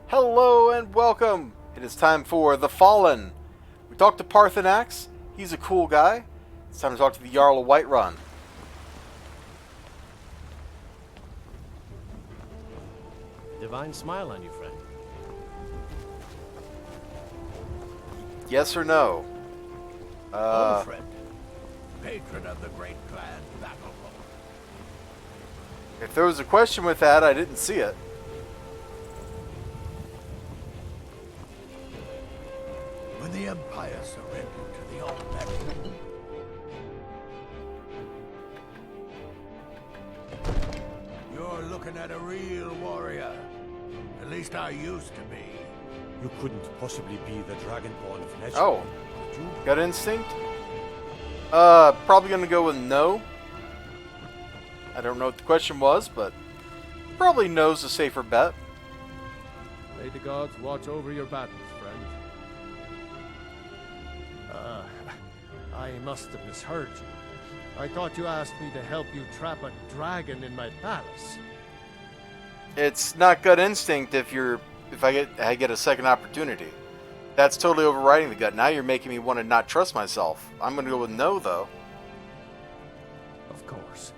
Hello and welcome! It is time for The Fallen. We talked to Parthenax. He's a cool guy. It's time to talk to the Yarl of Whiterun. Divine smile on you, friend. Yes or no? Friend. Patron of the great clan Battlehawk. If there was a question with that, I didn't see it. When the Empire surrendered to the Almighty, you're looking at a real warrior. At least I used to be. You couldn't possibly be the Dragonborn flesh. Oh. Could you? Gut instinct? Probably gonna go with no. I don't know what the question was, but probably no's a safer bet. May the gods watch over your battles, friend. I must have misheard you. I thought you asked me to help you trap a dragon in my palace. It's not gut instinct if I get a second opportunity. That's totally overriding the gut. Now you're making me want to not trust myself. I'm gonna go with no, though. Of course.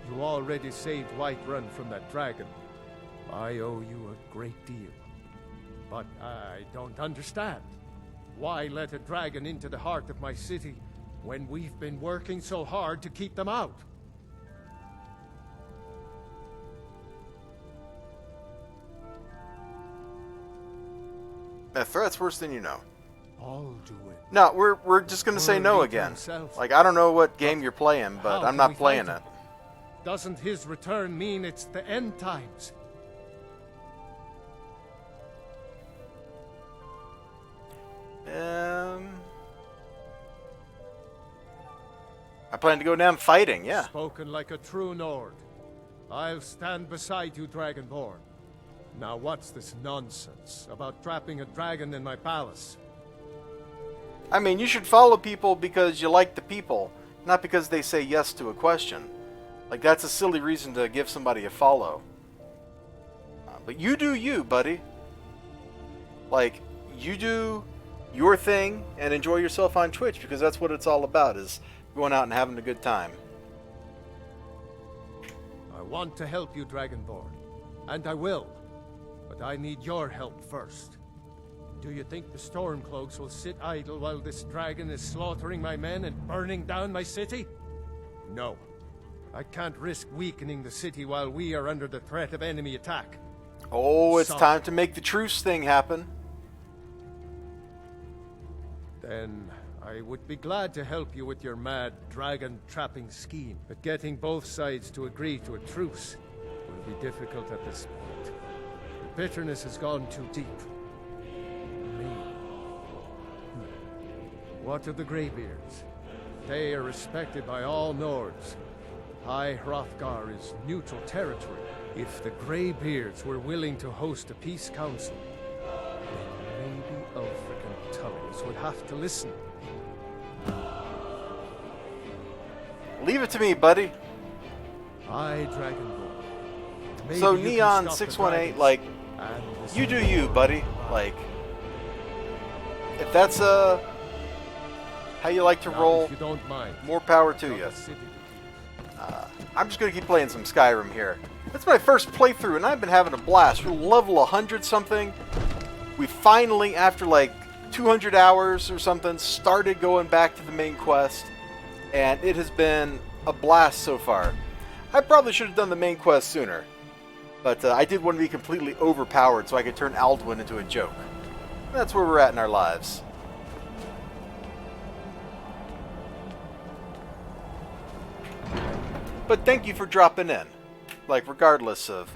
You already saved Whiterun from that dragon. I owe you a great deal. But I don't understand. Why let a dragon into the heart of my city when we've been working so hard to keep them out? That threat's worse than you know. I'll do it. No, we're just gonna say no again. Like, I don't know what game you're playing, but How I'm can not we playing fight it. him? Doesn't his return mean it's the end times? I plan to go down fighting, yeah. Spoken like a true Nord. I'll stand beside you, Dragonborn. Now what's this nonsense about trapping a dragon in my palace? I mean, you should follow people because you like the people, not because they say yes to a question. Like, that's a silly reason to give somebody a follow. But you do you, buddy. Like, you do your thing and enjoy yourself on Twitch, because that's what it's all about, is going out and having a good time. I want to help you, Dragonborn. And I will. But I need your help first. Do you think the Stormcloaks will sit idle while this dragon is slaughtering my men and burning down my city? No. I can't risk weakening the city while we are under the threat of enemy attack. Oh, it's Sorry. time to make the truce thing happen. Then I would be glad to help you with your mad dragon-trapping scheme. But getting both sides to agree to a truce will be difficult at this point. The bitterness has gone too deep. Me. What of the Greybeards? They are respected by all Nords. High Hrothgar is neutral territory. If the Greybeards were willing to host a peace council, then maybe Ulfric and Tullius would have to listen. Leave it to me, buddy. Aye, Dragonborn. Maybe So you can Neon stop the 618, dragons like, and the you do you, buddy. Like, if that's how you like to Now, roll, if you don't mind. more power to Got you. the city to keep. I'm just gonna keep playing some Skyrim here. That's my first playthrough, and I've been having a blast. We're level 100 something. We finally, after like 200 hours or something, started going back to the main quest, and it has been a blast so far. I probably should have done the main quest sooner, but I did want to be completely overpowered so I could turn Alduin into a joke. That's where we're at in our lives. But thank you for dropping in, like, regardless of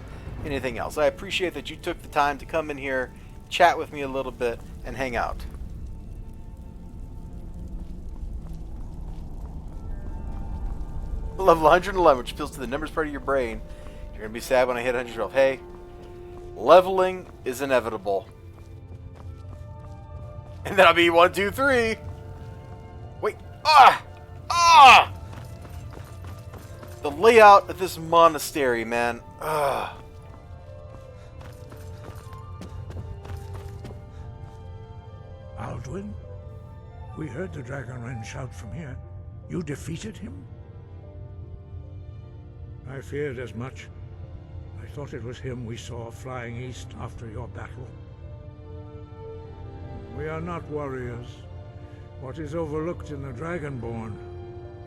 anything else. I appreciate that you took the time to come in here, chat with me a little bit, and hang out. Level 111, which appeals to the numbers part of your brain. You're going to be sad when I hit 112. Hey, leveling is inevitable. And then I'll be 1, 2, 3. Wait. Ah! Ah! The layout of this monastery, man. Ugh. Aldwin? We heard the Dragonren shout from here. You defeated him? I feared as much. I thought it was him we saw flying east after your battle. We are not warriors. What is overlooked in the Dragonborn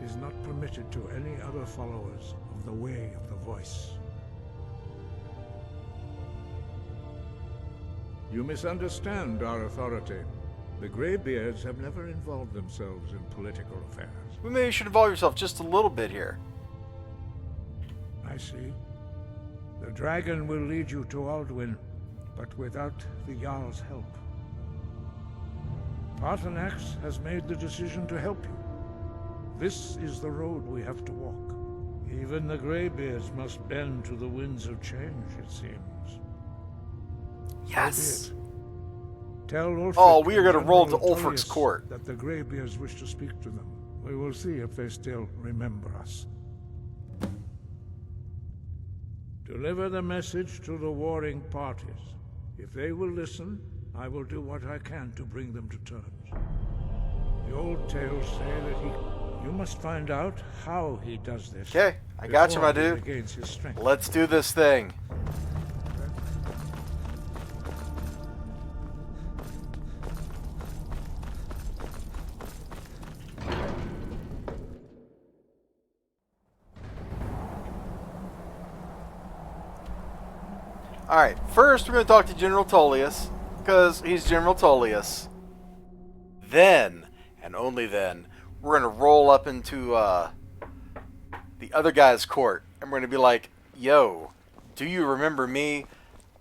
is not permitted to any other followers of the Way of the Voice. You misunderstand our authority. The Greybeards have never involved themselves in political affairs. Well, maybe you should involve yourself just a little bit here. I see. The dragon will lead you to Aldwin, but without the Jarl's help. Paarthurnax has made the decision to help you. This is the road we have to walk. Even the Greybeards must bend to the winds of change, it seems. Yes. Tell Ulfric Oh, we are going to and roll to General Ulfric's Tullius court. that the Greybeards wish to speak to them. We will see if they still remember us. Deliver the message to the warring parties. If they will listen, I will do what I can to bring them to terms. The old tales say that you must find out how he does this. Okay, I got you, my before he dude. regains his strength. Let's do this thing. Alright, first we're going to talk to General Tullius, because he's General Tullius. Then, and only then, we're going to roll up into the other guy's court, and we're going to be like, yo, do you remember me?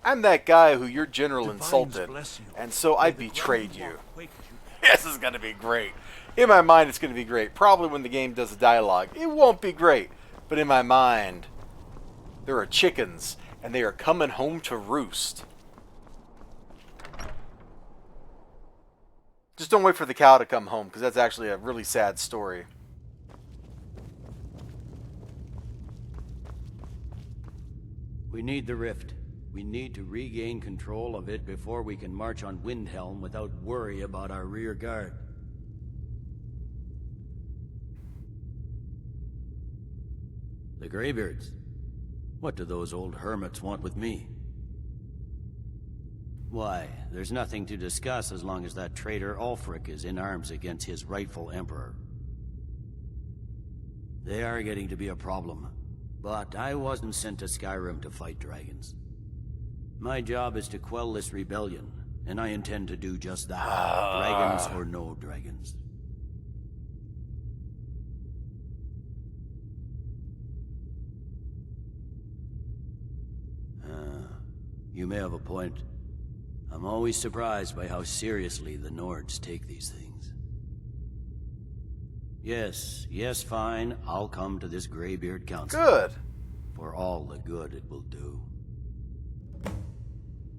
I'm that guy who your general insulted, and so I betrayed you. This is going to be great. In my mind, it's going to be great. Probably when the game does the dialogue, it won't be great. But in my mind, there are chickens, and they are coming home to roost. Just don't wait for the cow to come home, because that's actually a really sad story. We need the rift. We need to regain control of it before we can march on Windhelm without worry about our rear guard. The Greybeards. What do those old hermits want with me? Why, there's nothing to discuss as long as that traitor Ulfric is in arms against his rightful emperor. They are getting to be a problem, but I wasn't sent to Skyrim to fight dragons. My job is to quell this rebellion, and I intend to do just that, dragons or no dragons. You may have a point. I'm always surprised by how seriously the Nords take these things. Yes, fine. I'll come to this Greybeard Council. Good. For all the good it will do.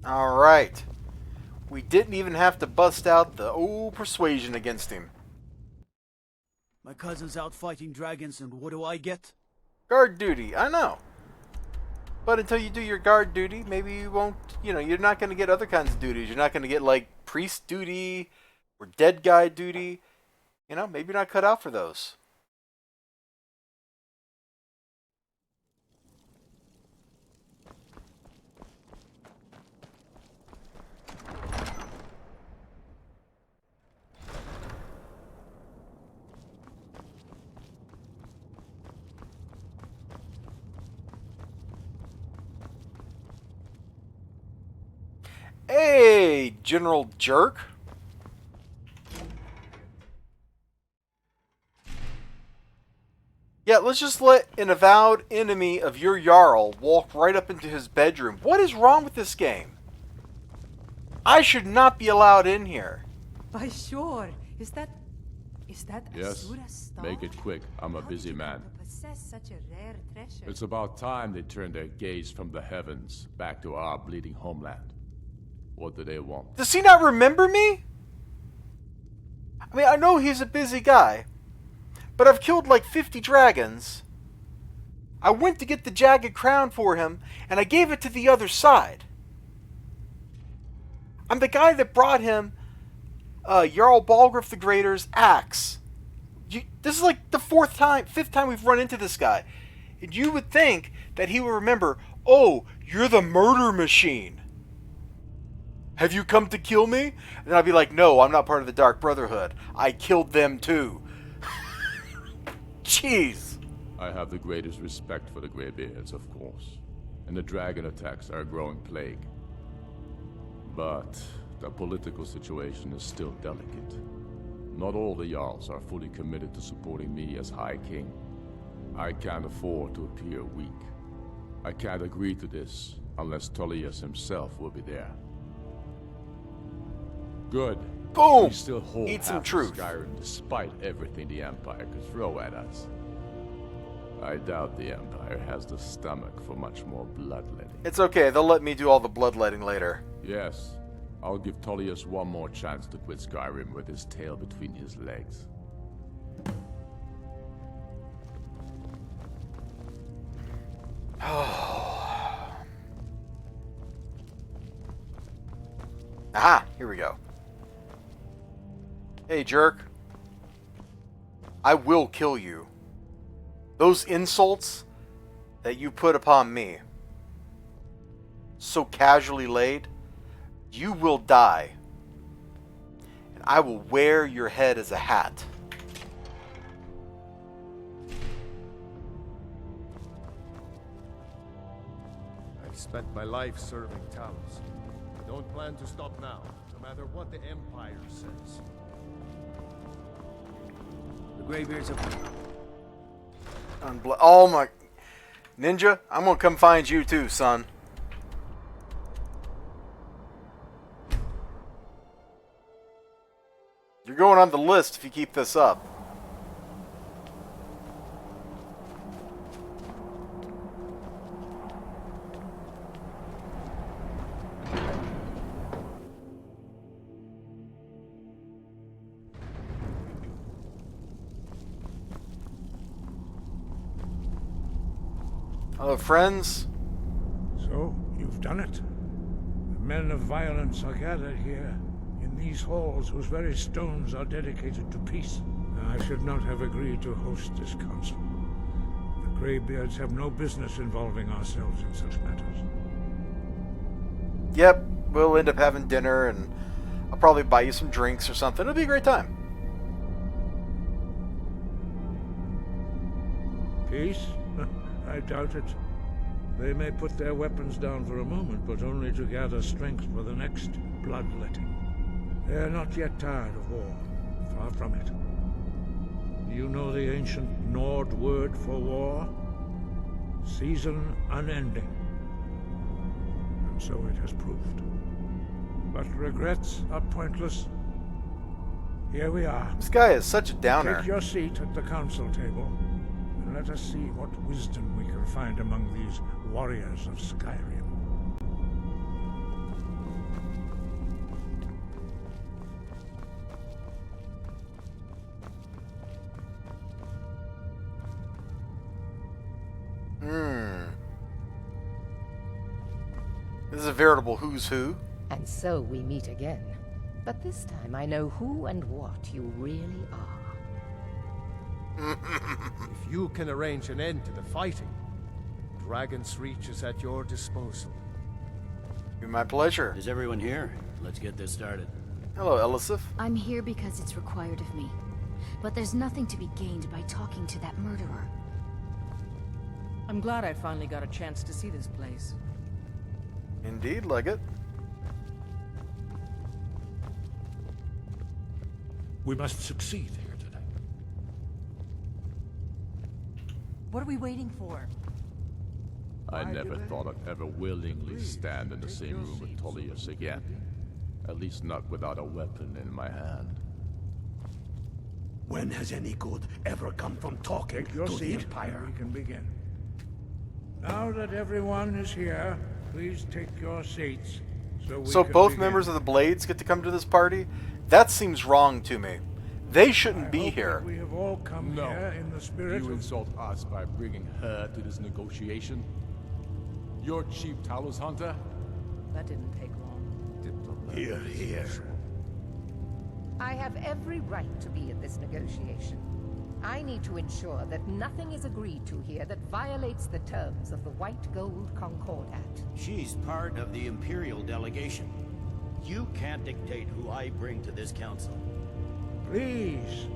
Alright. We didn't even have to bust out the old persuasion against him. My cousin's out fighting dragons, and what do I get? Guard duty, I know. But until you do your guard duty, maybe you won't, you're not going to get other kinds of duties. You're not going to get, like, priest duty or dead guy duty. Maybe you're not cut out for those. Hey, General Jerk. Yeah, let's just let an avowed enemy of your Yarl walk right up into his bedroom. What is wrong with this game? I should not be allowed in here. By sure. Is that Yes, Asura's star? make it quick. I'm a How busy did you man. come to possess such a rare treasure? It's about time they turned their gaze from the heavens back to our bleeding homeland. What do they want? Does he not remember me? I mean, I know he's a busy guy, but I've killed like 50 dragons. I went to get the jagged crown for him, and I gave it to the other side. I'm the guy that brought him Yarl Balgriff the Greater's axe. This is like the fifth time we've run into this guy. And you would think that he would remember, oh, you're the murder machine. Have you come to kill me? And I'd be like, no, I'm not part of the Dark Brotherhood. I killed them too. Jeez. I have the greatest respect for the Greybeards, of course. And the dragon attacks are a growing plague. But the political situation is still delicate. Not all the Yarls are fully committed to supporting me as High King. I can't afford to appear weak. I can't agree to this unless Tullius himself will be there. Good. Boom! We still hold Eat some half of truth. Skyrim despite everything the Empire could throw at us. I doubt the Empire has the stomach for much more bloodletting. It's okay, they'll let me do all the bloodletting later. Yes, I'll give Tullius one more chance to quit Skyrim with his tail between his legs. Aha, here we go. Hey, jerk. I will kill you. Those insults that you put upon me, so casually laid, you will die. And I will wear your head as a hat. I've spent my life serving Talos. I don't plan to stop now, no matter what the Empire says. The Greybeards have... Oh my... Ninja, I'm gonna come find you too, son. You're going on the list if you keep this up. Hello, friends. So, you've done it. The men of violence are gathered here, in these halls whose very stones are dedicated to peace. I should not have agreed to host this council. The Greybeards have no business involving ourselves in such matters. Yep, we'll end up having dinner, and I'll probably buy you some drinks or something. It'll be a great time. Peace? I doubt it. They may put their weapons down for a moment, but only to gather strength for the next bloodletting. They are not yet tired of war. Far from it. Do you know the ancient Nord word for war? Season unending. And so it has proved. But regrets are pointless. Here we are. This guy is such a downer. Take your seat at the council table, and let us see what wisdom we can find among these warriors of Skyrim. This is a veritable who's who. And so we meet again. But this time I know who and what you really are. If you can arrange an end to the fighting, Dragon's Reach is at your disposal. Be my pleasure. Is everyone here? Let's get this started. Hello, Elisif. I'm here because it's required of me. But there's nothing to be gained by talking to that murderer. I'm glad I finally got a chance to see this place. Indeed, Leggett. We must succeed here today. What are we waiting for? I never thought I'd ever willingly stand in the same room with Tullius again. At least not without a weapon in my hand. When has any good ever come from talking Take your to the seat, Empire? and we can begin. Now that everyone is here, please take your seats. So both members of the Blades get to come to this party? That seems wrong to me. They shouldn't be here. We have all come here in the spirit You of... insult us by bringing her to this negotiation? You're Chief Talos Hunter? That didn't take long. Here, here. I have every right to be at this negotiation. I need to ensure that nothing is agreed to here that violates the terms of the White Gold Concordat. She's part of the Imperial delegation. You can't dictate who I bring to this council. Please,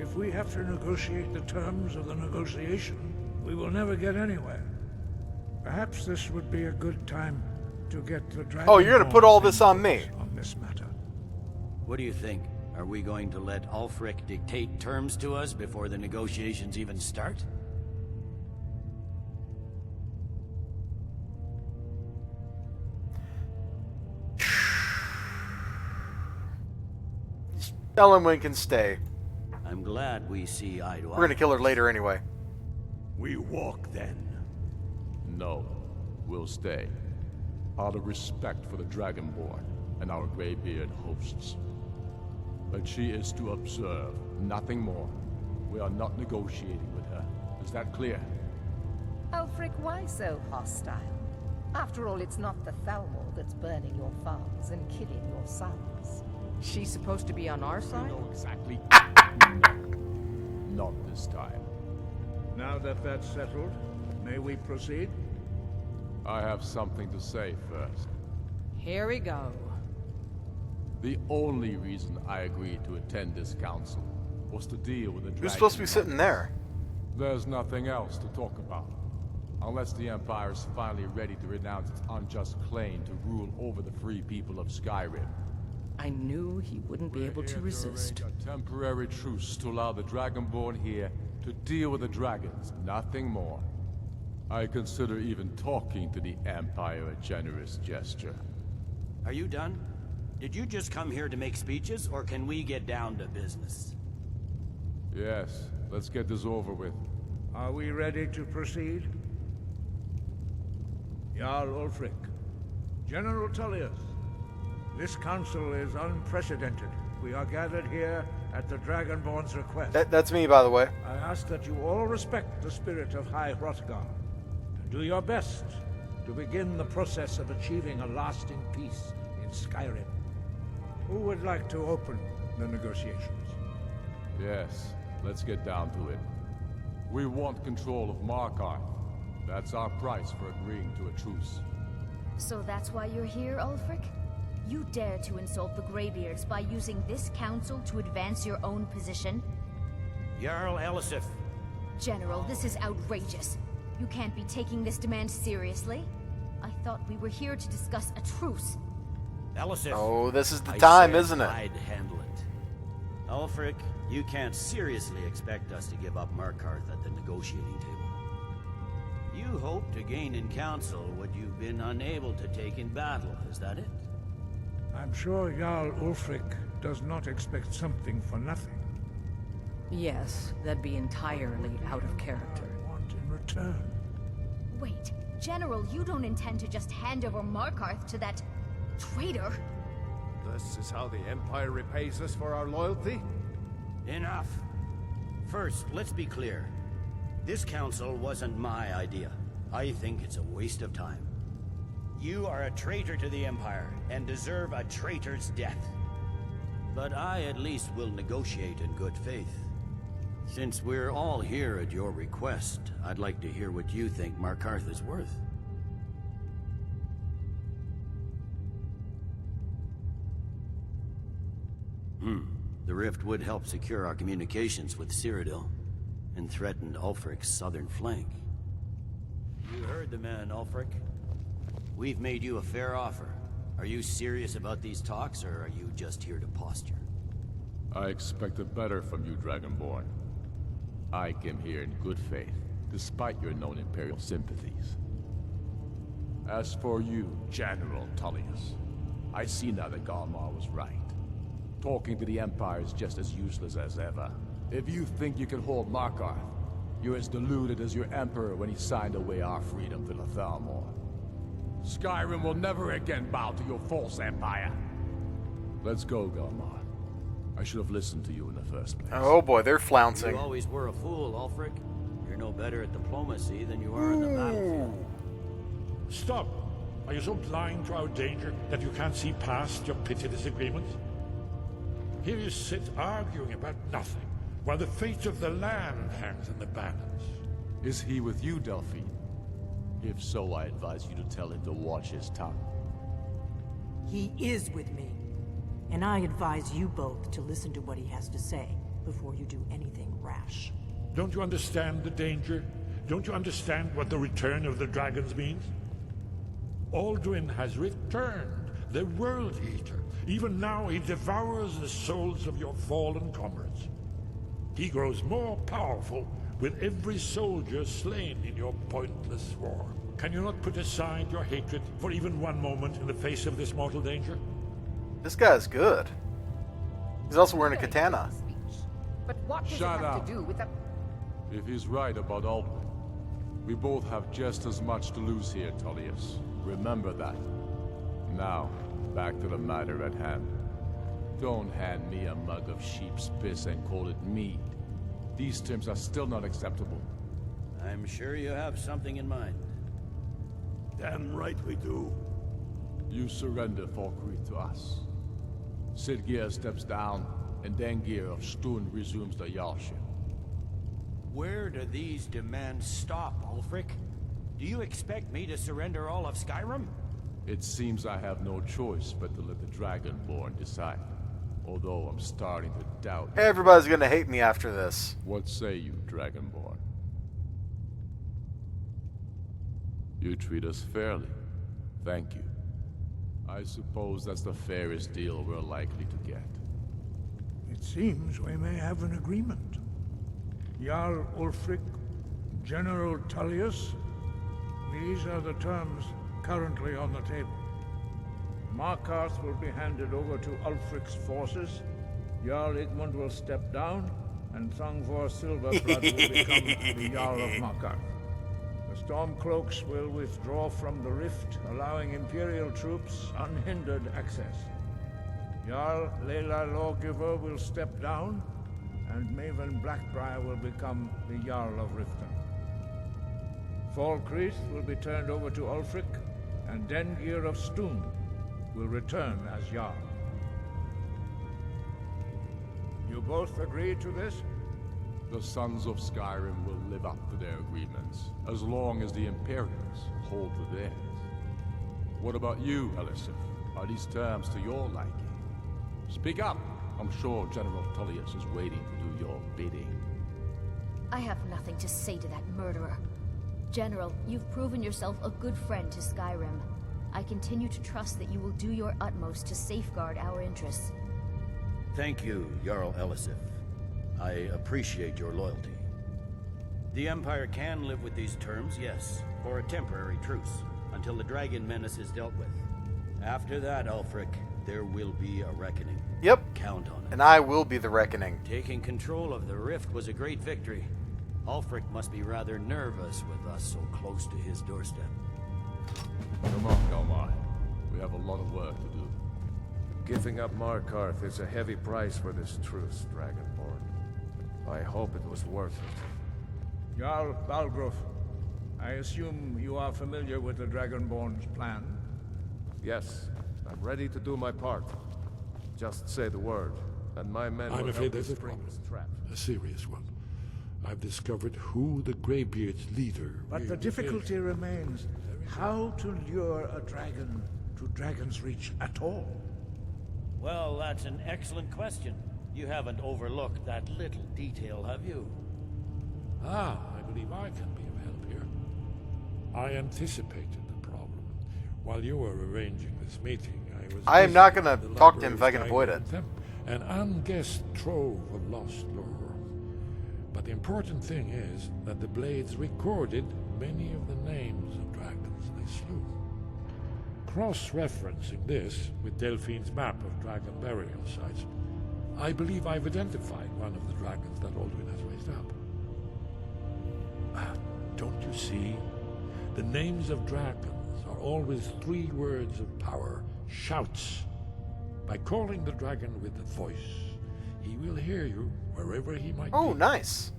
if we have to negotiate the terms of the negotiation, we will never get anywhere. Perhaps this would be a good time to get the dragon. Oh, you're gonna put all this on me. On this matter. What do you think? Are we going to let Ulfric dictate terms to us before the negotiations even start? Tell him we can stay. I'm glad we see eye to eye. We're gonna kill her later anyway. We walk then. No, we'll stay. Out of respect for the Dragonborn and our Greybeard hosts. But she is to observe, nothing more. We are not negotiating with her. Is that clear? Ulfric, why so hostile? After all, it's not the Thalmor that's burning your farms and killing your sons. She's supposed to be on our side? You know exactly. No, not this time. Now that that's settled, may we proceed? I have something to say first. Here we go. The only reason I agreed to attend this council was to deal with the dragon. Who's supposed to be sitting there? There's nothing else to talk about. Unless the Empire is finally ready to renounce its unjust claim to rule over the free people of Skyrim. I knew he wouldn't be able to resist. A temporary truce to allow the Dragonborn here to deal with the dragons, nothing more. I consider even talking to the Empire a generous gesture. Are you done? Did you just come here to make speeches, or can we get down to business? Yes, let's get this over with. Are we ready to proceed? Jarl Ulfric, General Tullius, this council is unprecedented. We are gathered here at the Dragonborn's request. That's me, by the way. I ask that you all respect the spirit of High Hrothgar, and do your best to begin the process of achieving a lasting peace in Skyrim. Who would like to open the negotiations? Yes, let's get down to it. We want control of Markarth. That's our price for agreeing to a truce. So that's why you're here, Ulfric? You dare to insult the Greybeards by using this council to advance your own position? Jarl Elisif. General, this is outrageous. You can't be taking this demand seriously. I thought we were here to discuss a truce. Elisif. Oh, this is the I time, said isn't it? I'd handle it. Ulfric, you can't seriously expect us to give up Markarth at the negotiating table. You hope to gain in council what you've been unable to take in battle, is that it? I'm sure Jarl Ulfric does not expect something for nothing. Yes, that'd be entirely out of character. I want in return. Wait, General, you don't intend to just hand over Markarth to that traitor? This is how the Empire repays us for our loyalty? Enough. First, let's be clear. This council wasn't my idea. I think it's a waste of time. You are a traitor to the Empire, and deserve a traitor's death. But I at least will negotiate in good faith. Since we're all here at your request, I'd like to hear what you think Markarth is worth. The rift would help secure our communications with Cyrodiil, and threatened Ulfric's southern flank. You heard the man, Ulfric. We've made you a fair offer. Are you serious about these talks, or are you just here to posture? I expected better from you, Dragonborn. I came here in good faith, despite your known Imperial sympathies. As for you, General Tullius, I see now that Galmar was right. Talking to the Empire is just as useless as ever. If you think you can hold Markarth, you're as deluded as your Emperor when he signed away our freedom to the Thalmor. Skyrim will never again bow to your false empire. Let's go, Galmar. I should have listened to you in the first place. Oh boy, they're flouncing. You always were a fool, Ulfric. You're no better at diplomacy than you are in the battlefield. Stop! Are you so blind to our danger that you can't see past your petty disagreements? Here you sit arguing about nothing, while the fate of the land hangs in the balance. Is he with you, Delphine? If so, I advise you to tell him to watch his tongue. He is with me. And I advise you both to listen to what he has to say before you do anything rash. Don't you understand the danger? Don't you understand what the return of the dragons means? Alduin has returned, the World Eater. Even now he devours the souls of your fallen comrades. He grows more powerful with every soldier slain in your pointless war. Can you not put aside your hatred for even one moment in the face of this mortal danger? This guy's good. He's also wearing a katana. But what does Shut it have up. to do with the... If he's right about Alduin, we both have just as much to lose here, Tullius. Remember that. Now, back to the matter at hand. Don't hand me a mug of sheep's piss and call it mead. These terms are still not acceptable. I'm sure you have something in mind. Damn right we do. You surrender Falkreath to us. Sidgeir steps down, and Dengir of Stun resumes the Yarlship. Where do these demands stop, Ulfric? Do you expect me to surrender all of Skyrim? It seems I have no choice but to let the Dragonborn decide. Although I'm starting to doubt... Everybody's gonna hate me after this. What say you, Dragonborn? You treat us fairly. Thank you. I suppose that's the fairest deal we're likely to get. It seems we may have an agreement. Jarl Ulfric, General Tullius, these are the terms currently on the table. Markarth will be handed over to Ulfric's forces, Jarl Igmund will step down, and Thangvor Silverblood will become the Jarl of Markarth. The Stormcloaks will withdraw from the rift, allowing Imperial troops unhindered access. Jarl Leila Lawgiver will step down, and Maven Blackbriar will become the Jarl of Riften. Falkreath will be turned over to Ulfric, and Dengir of Stun will return as Jarl. You both agree to this? The Sons of Skyrim will live up to their agreements, as long as the Imperials hold to theirs. What about you, Elisif? Are these terms to your liking? Speak up! I'm sure General Tullius is waiting to do your bidding. I have nothing to say to that murderer. General, you've proven yourself a good friend to Skyrim. I continue to trust that you will do your utmost to safeguard our interests. Thank you, Jarl Elisif. I appreciate your loyalty. The Empire can live with these terms, yes, for a temporary truce, until the dragon menace is dealt with. After that, Ulfric, there will be a reckoning. Yep. Count on it. And I will be the reckoning. Taking control of the rift was a great victory. Ulfric must be rather nervous with us so close to his doorstep. Come on, Galmar. We have a lot of work to do. Giving up Markarth is a heavy price for this truce, Dragonborn. I hope it was worth it. Jarl Balgruuf, I assume you are familiar with the Dragonborn's plan? Yes, I'm ready to do my part. Just say the word, and my men will I'm help afraid you there's a spring problem. this trap. A serious one. I've discovered who the Greybeards' leader But the really difficulty is. remains how to lure a dragon to Dragon's Reach at all. Well, that's an excellent question. You haven't overlooked that little detail, have you? Ah, I believe I can be of help here. I anticipated the problem. While you were arranging this meeting, I am not going to the talk to him if I library can avoid it. with them, an unguessed trove of lost lore. But the important thing is that the Blades recorded many of the names of dragons they slew. Cross-referencing this with Delphine's map of dragon burial sites, I believe I've identified one of the dragons that Alduin has raised up. Don't you see? The names of dragons are always 3 words of power, shouts. By calling the dragon with the voice, he will hear you wherever he might be. Oh, nice.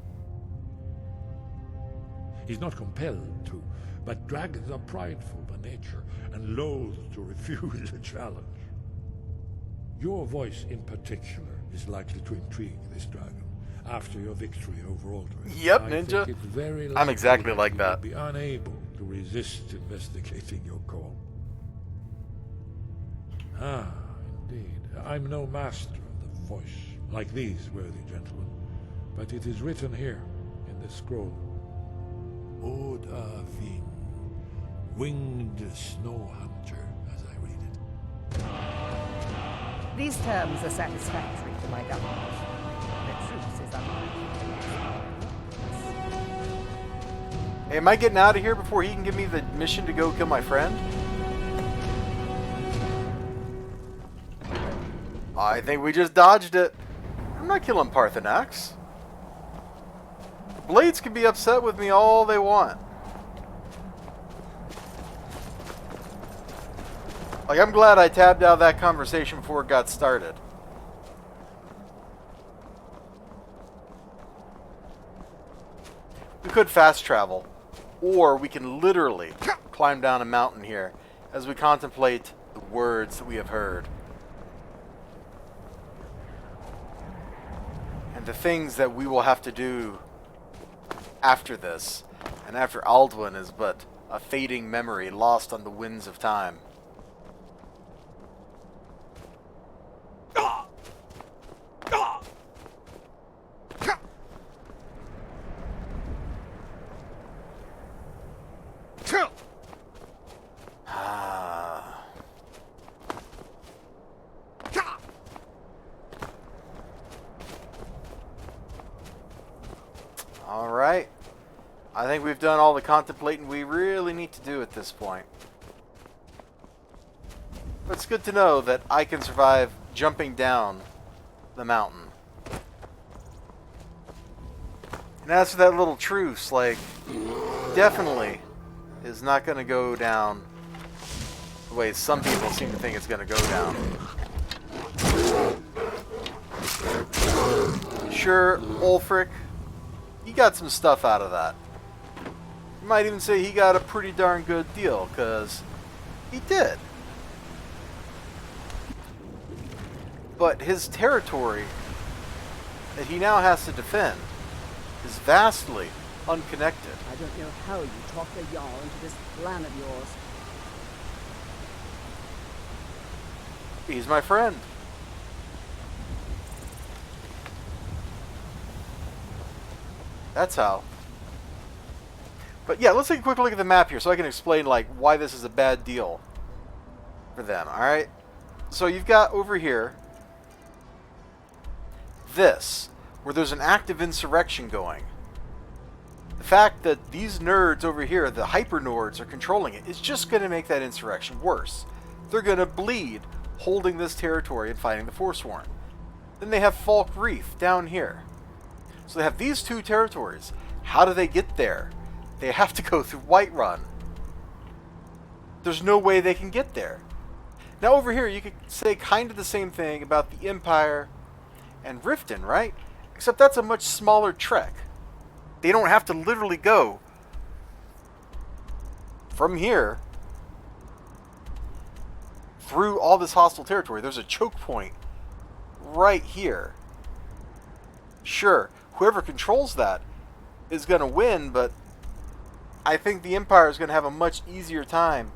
He's not compelled to, but dragons are prideful by nature and loath to refuse a challenge. Your voice in particular is likely to intrigue this dragon. After your victory over Aldrin, Yep, I Ninja. think it's very I'm exactly likely like he that. will be unable to resist investigating your call. Ah, indeed. I'm no master of the voice, like these worthy gentlemen, but it is written here in the scroll. Oda Vin, winged snow hunter, as I read it. These terms are satisfactory to my government. The truce is Hey, am I getting out of here before he can give me the mission to go kill my friend? I think we just dodged it. I'm not killing Parthenax. Blades can be upset with me all they want. Like, I'm glad I tabbed out of that conversation before it got started. We could fast travel, or we can literally climb down a mountain here as we contemplate the words that we have heard. And the things that we will have to do after this, and after Alduin is but a fading memory lost on the winds of time. Alright. I think we've done all the contemplating we really need to do at this point. But it's good to know that I can survive jumping down the mountain. And as for that little truce, like, definitely is not going to go down the way some people seem to think it's going to go down. Sure, Ulfric, he got some stuff out of that. You might even say he got a pretty darn good deal, because he did. But his territory that he now has to defend is vastly unconnected. I don't know how you talk the Yarl into this plan of yours. He's my friend. That's how. But yeah, let's take a quick look at the map here so I can explain like why this is a bad deal for them, alright? So you've got over here this, where there's an active insurrection going. The fact that these nerds over here, the hyper-nords, are controlling it is just going to make that insurrection worse. They're going to bleed holding this territory and fighting the Forsworn. Then they have Falk Reef down here. So they have these two territories. How do they get there? They have to go through Whiterun. There's no way they can get there. Now over here you could say kind of the same thing about the Empire and Riften, right? Except that's a much smaller trek. They don't have to literally go from here through all this hostile territory. There's a choke point right here. Sure, whoever controls that is going to win, but I think the Empire is going to have a much easier time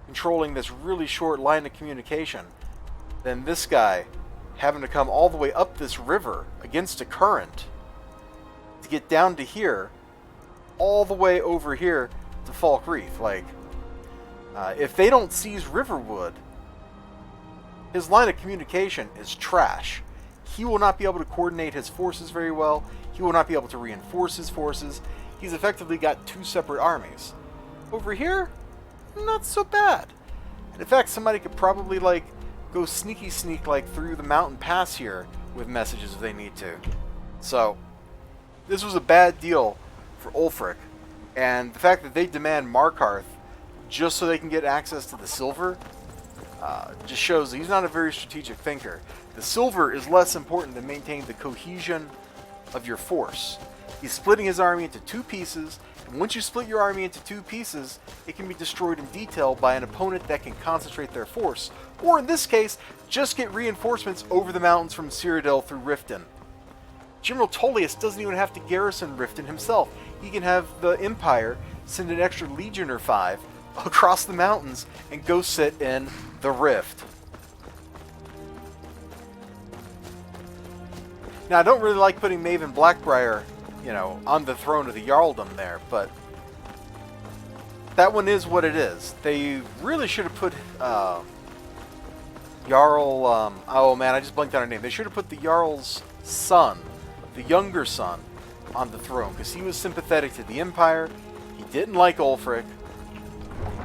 controlling this really short line of communication than this guy having to come all the way up this river against a current to get down to here, all the way over here to Falk Reef. Like, if they don't seize Riverwood, his line of communication is trash. He will not be able to coordinate his forces very well. He will not be able to reinforce his forces. He's effectively got two separate armies. Over here, not so bad. And in fact, somebody could probably like go sneaky sneak like through the mountain pass here with messages if they need to. So this was a bad deal for Ulfric, and the fact that they demand Markarth just so they can get access to the silver just shows that he's not a very strategic thinker. The silver is less important than maintaining the cohesion of your force. He's splitting his army into two pieces And once you split your army into two pieces, it can be destroyed in detail by an opponent that can concentrate their force, or in this case, just get reinforcements over the mountains from Cyrodiil through Riften. General Tullius doesn't even have to garrison Riften himself. He can have the Empire send an extra legion or 5 across the mountains and go sit in the Rift. Now, I don't really like putting Maven Blackbriar, you know, on the throne of the Jarldom there, but that one is what it is. They really should have put Yarl, oh man, I just blanked on her name. They should have put the Jarl's son, the younger son, on the throne, because he was sympathetic to the Empire, he didn't like Ulfric,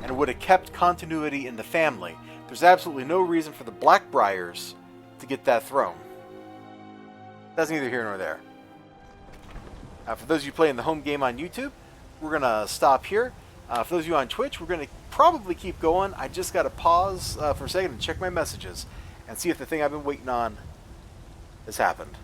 and it would have kept continuity in the family. There's absolutely no reason for the Blackbriars to get that throne. That's neither here nor there. For those of you playing the home game on YouTube, we're going to stop here. For those of you on Twitch, we're going to probably keep going. I just got to pause for a second and check my messages and see if the thing I've been waiting on has happened.